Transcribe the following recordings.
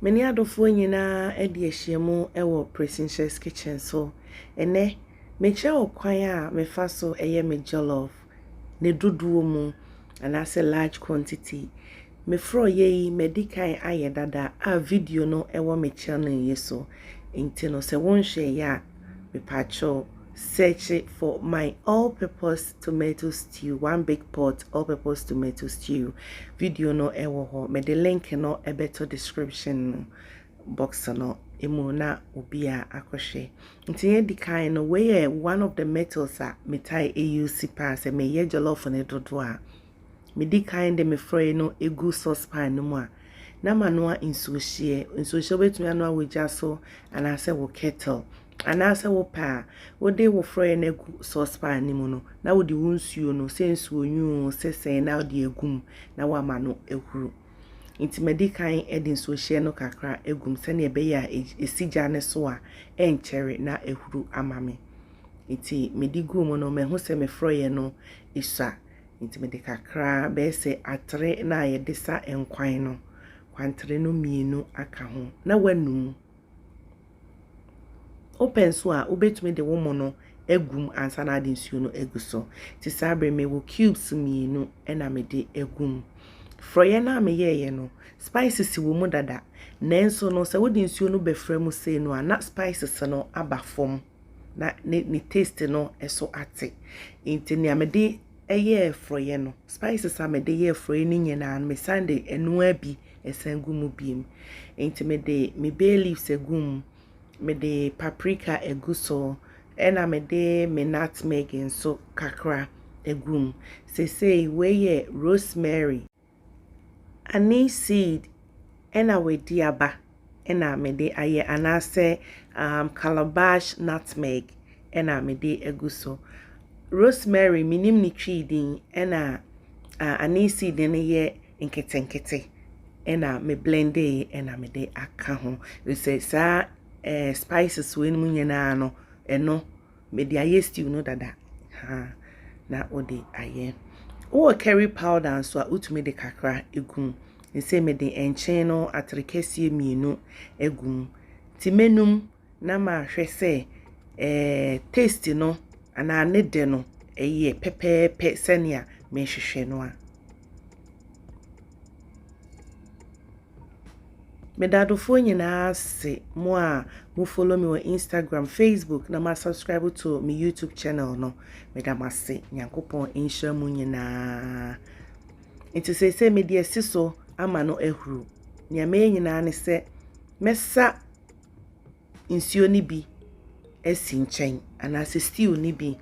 Many adofo nyina edi ehyiemu ewo Princess Kitchen so ene meche okwan a mefa so eye me jollof ne duduo mu anase large quantity me fro ye medical aye dada a video no ewo me channel yeso enti no se wonhwe ya me pacho search it for my all-purpose tomato stew, one big pot all-purpose tomato stew. Video no ewo ho me the link no ebeto description box no emu na obi a akɔhwɛ. Nti ye di kan no we one of the metals a metai use pass me ye jollof ne dodo a me di kan de me fry no egu saucepan no mu a na manoa nsuhye betumi ano awagya so anase wo kettle anase wo pa wo de wo fry na egu saucepan ni mu no na wo de wo nsuo no sensuo nyu sesen na wo de egum na wa mano ehuru nti me di kan edi nsuhye no kakra egum se na ebe ya esija ne so a enchere na ehuru amame nti me di gum no me hu se me fry no isa nti me de kakra be se atre na ye de sa enkwan no kwantre no mienu aka ho na wanum open so a obetumi de wo no egum ansa na de nsuo no eguso ti sabre me wo cubes mienu na me de egum froye na me ye no spices wo mu dada nenso no se wo de nsuo no befra mu sei no na spices no aba fom na ni taste no eso ate nti ni amede eye froye no spices amede ye froye ni nyina me sande enu abi esangu mu biem nti me de me bay leaves egum me de paprika eguso ena me de me nutmeg nso kakra egum say we ye rosemary anise seed ena we diaba ena me de aye anase calabash nutmeg ena me de eguso rosemary minim ni twidin ena anise seed ne ye nkete ena me blende ena me de aka ho say sa spices we mu nyina no eno me de aye stew no dada ha na odi aye o curry powder so a utumi de kakra egum nse me de enchen no atrekesie mienu egum ti menum na ma hwe se taste no ana ne de no eye pepepe senia me hwehwe no a me dadofo nyina se mo a mo follow me on Instagram, Facebook na ma subscribe to my YouTube channel no me da mase nyankopon insha mu nyina enti se me de asiso ama no ehuru nya me nyina ne se mesa nsuo ni bi esi nchen ana se stew ni bi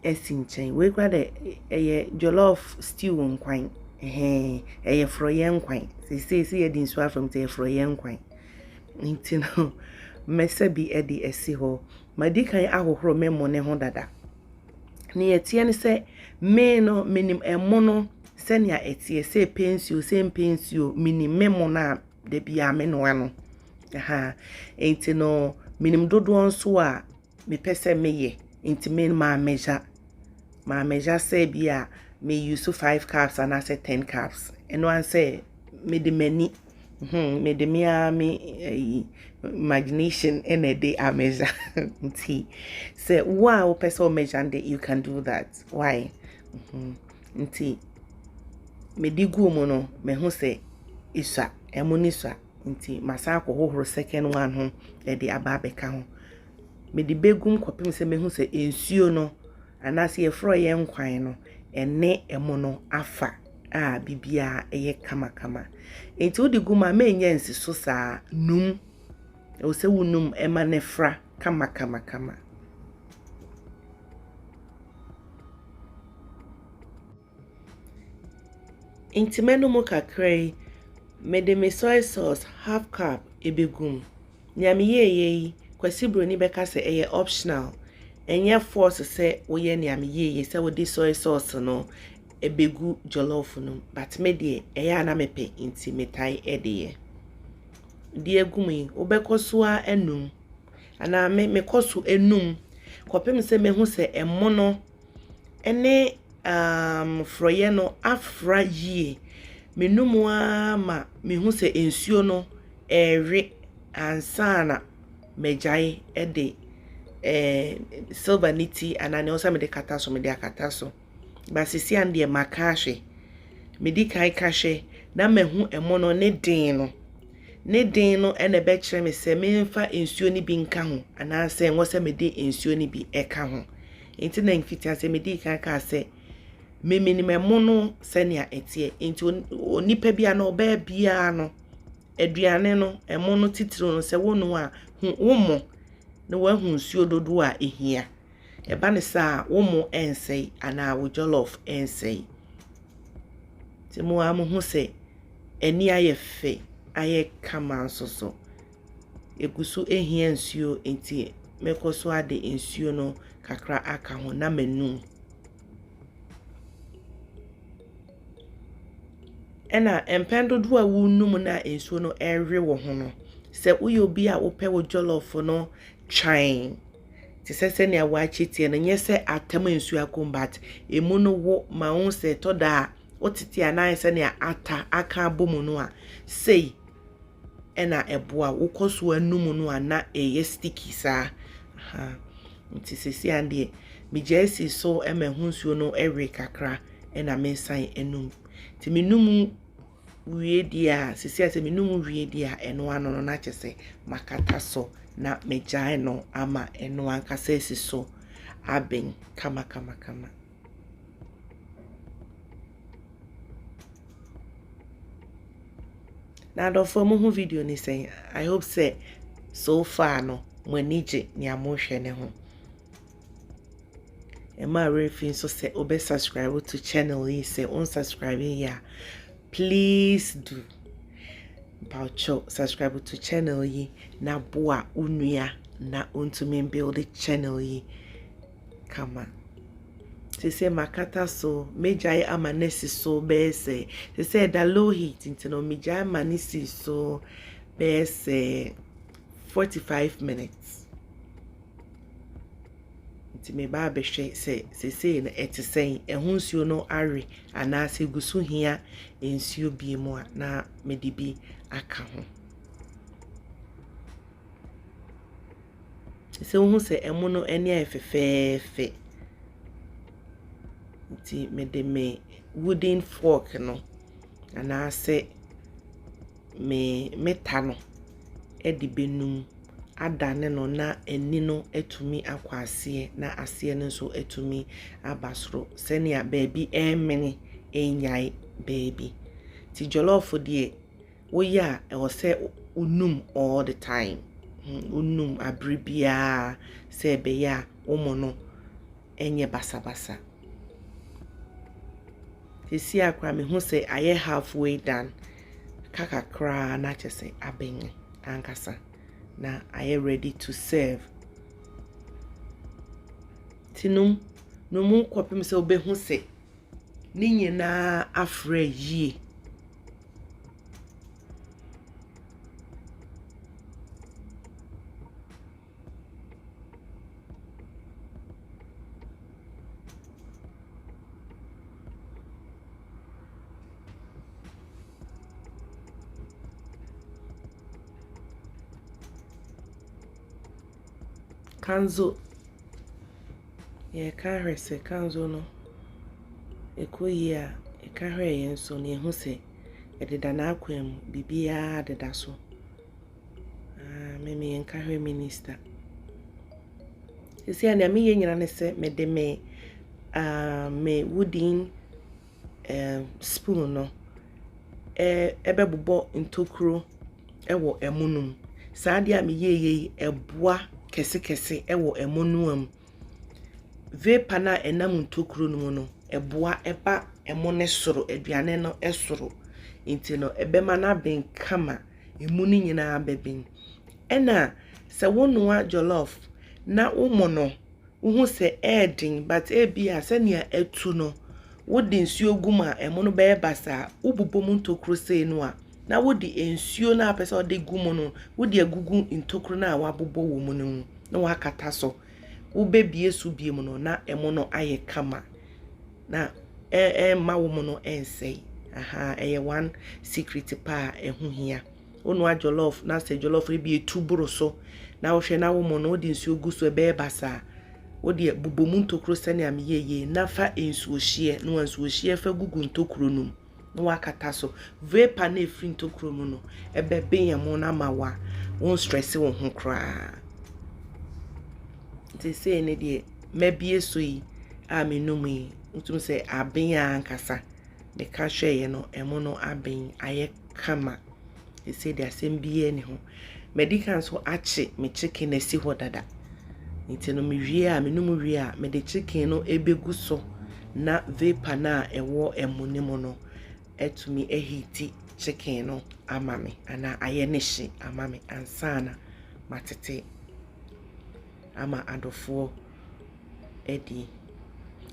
esi nchen we kwa de eye jollof stew nkwan eye froye nkwan se ye din so afam te froye nkwan nti no mesa bi edi esi ho madikan ahohoro memo ne ho dada ne yetie ne se me no minim emo no se ne etie se pensio minim memo na de bia me no ano nti no minim dodo nso a me pese meye nti me ma measure se bia me use 5 cups and I say 10 cups and one say me de many me de me imagination and a day I measure nti say wow person measure and you can do that why nti me di gumo no me hu say isa emoni swa nti masa akohohoro second one ho e de ababeka ho me di begum kopim say me hu say ensuo no anase ye fro ye nkwan no ene emono afa a bibia eye kama enti odi guma ma enye nsiso saa num o se wunum ema ne fra kama enti menum kakrai me de me soy sauce half cup ebegum nyame ye kwasi broni beka se eye optional enye force se woye nyame ye se wo de soy sauce no ebegu jollof no but me de eya na mepe inti metai edeye de egumi obekoso a enum ana me koso enum kopem se me hu se emo no ene froye no afra yie menum a ma me hu se ensuo no ɛre ansana mejai ede silver niti anane osa me de kata so me de akata so ba sisi an de makahwe me di kai kahwe na mahu emono ne den no ene be kire me se me mfa ensuo ni bi nka ho ana se ngo se me de ensuo ni bi eka ho enti na mfiti se me di kai ka se me minimum no se ne a etie enti onipa bia na oba bia no aduane no emono titiro no se wonu a wo na wahu nsuo dodo a ehia eba ne sa wo mo ensei ana wo jollof ensei ti mo amu se eni aye fe aye kama so egusu ehia nsuo enti mekoso ade nsuo no kakra aka ho na manu ena empendo do a wunum na nsuo no erwe wo ho no se uyo bi a wo pe wo jollof no trying ti se ne awachi tie no nyese atam nsuo akombat emu no wo ma won se to da otiti anan se ne ata aka bomu no a sei ena ebo a wo koso anum no ana eye sticky sa ha nti sesi ande mi jesi so emahu nsuo no ewe kakra ena mensan enum ti menum wie dia sesi ase menum wie dia eno ano no na chese makata so na mejai no ama eno ankasa esi so aben kama na do for mo video ni say I hope say so far no mo anije ni amohwe ne ho Emma refin so say obe subscribe to channel yi say unsubscribe ya please do Paucho subscribe to channel yi na boa unua na untumi build the channel yi kama se makata so mejai amanesi so be se da low heat intino mejai amanesi so be se 45 minutes me ba be hwe se na etisen ehun nsuo no are ana se gusu hia nsuo bi mu na medibi aka ho se ohun se emu no eni afefefe nti me wooden fork no ana se me meta no edi benum adane no na eni no etumi akwase na ase no so etumi abasro senia baby emene enyai baby ti jollof de woya e wo se unum all the time unum abribia se be ya womo no enye basabasa tisi akwa me hu se aye halfway done kakakra na chese aben ankasa na aye ready to serve tinum no mu kopim se obehu se ni nyina afra yie kanzo ye kahwe se kanzo no ekoyi a ekahwe ye nso ne hu se ededa na akwam bibia deda so meme enkahwe minister sisi ana me ye nyina ne se me de me wooden spoon no ebe bubo ntokuro ewo emunum saade a me ye eboa kese ewo emunuam vapor na enam ntokuro no no eboa eba emone soro aduane no esoro nti no ebema na ben kama emuni nyina abebin ena se wonua jollof na umo no uhu se edin but ebia se nia etu no wodi nsuo guma emono be basa ububom ntokuro sei no a na wodi ensuo na apese ode gumu no wodi agugu ntokuro na wabobo wo mu no na wakata so ubebie su bie mu no na emono aye kama na ma wo mu no ensei aha eye one secret pa ehu hia Ono a jollof na say jollof e bi etuburo so na wo hwe na wo mo no di nsuo gu so e be basa wo de bubomu ntokro sene am yeye na fa ensuo hie no ensuo hie fa gugu ntokro num no wakata so vapor na efri ntokro mu no e be ben mo na mawa won stress wo ho kra they say ne de mabie so yi a menum yi ntum say aben ankasa me ka hwe no emo no aben aye kama they say there asem bie ne ho medical so ache me chicken na si ho dada nti no me wie a menum wie a me de chicken no ebegu so na vapor na ewo emune mo no etumi ehiti chicken no amame ana aye ne hye amame ansana matete ama adofo edi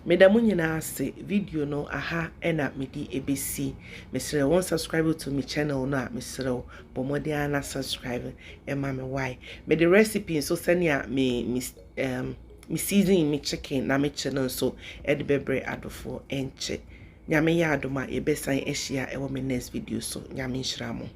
medamu nyina ase video no aha ena medi ebesi mesre won subscribe to my channel no a mesre bomode ana subscribe ema me why me the recipe so senia me season me chicken na me channel so edi bebre adofo enche nyame ya adoma ebesan ehia ewo me next video so nyame nhyira mo.